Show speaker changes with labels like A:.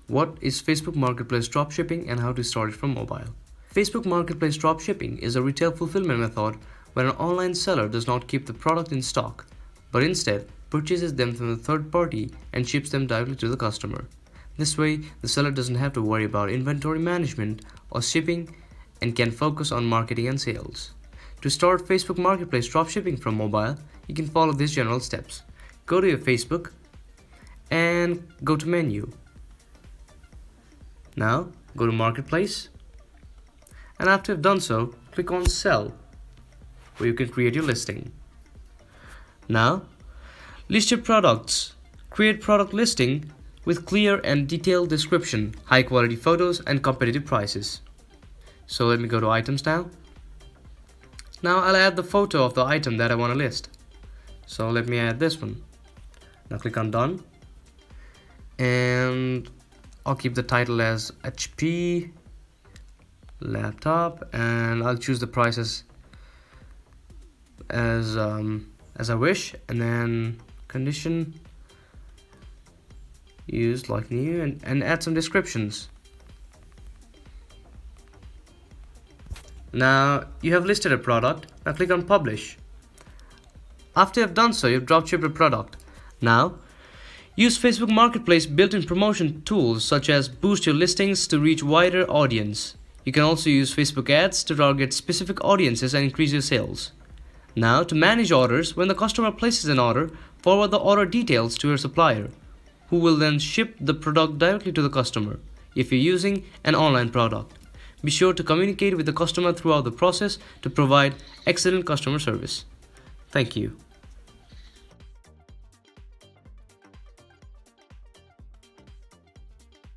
A: What is Facebook Marketplace Dropshipping and how to start it from mobile? Facebook Marketplace Dropshipping is a retail fulfillment method where an online seller does not keep the product in stock, but instead purchases them from a third party and ships them directly to the customer. This way, the seller doesn't have to worry about inventory management or shipping and can focus on marketing and sales. To start Facebook Marketplace Dropshipping from mobile, you can follow these general steps. Go to your Facebook and go to menu. Now, go to Marketplace, and after you've done so, click on Sell, where you can create your listing. Now, list your products. Create product listing with clear and detailed description, high quality photos, and competitive prices. So let me go to items now. Now I'll add the photo of the item that I want to list. So let me add this one. Now click on done. And I'll keep the title as HP laptop, and I'll choose the prices as I wish, and then condition used like new, and add some descriptions. Now you have listed a product. Now click on publish. After you have done so, you've dropshipped a product. Now use Facebook Marketplace built-in promotion tools such as boost your listings to reach wider audience. You can also use Facebook ads to target specific audiences and increase your sales. Now to manage orders, when the customer places an order, forward the order details to your supplier, who will then ship the product directly to the customer if you're using an online product. Be sure to communicate with the customer throughout the process to provide excellent customer service. Thank you.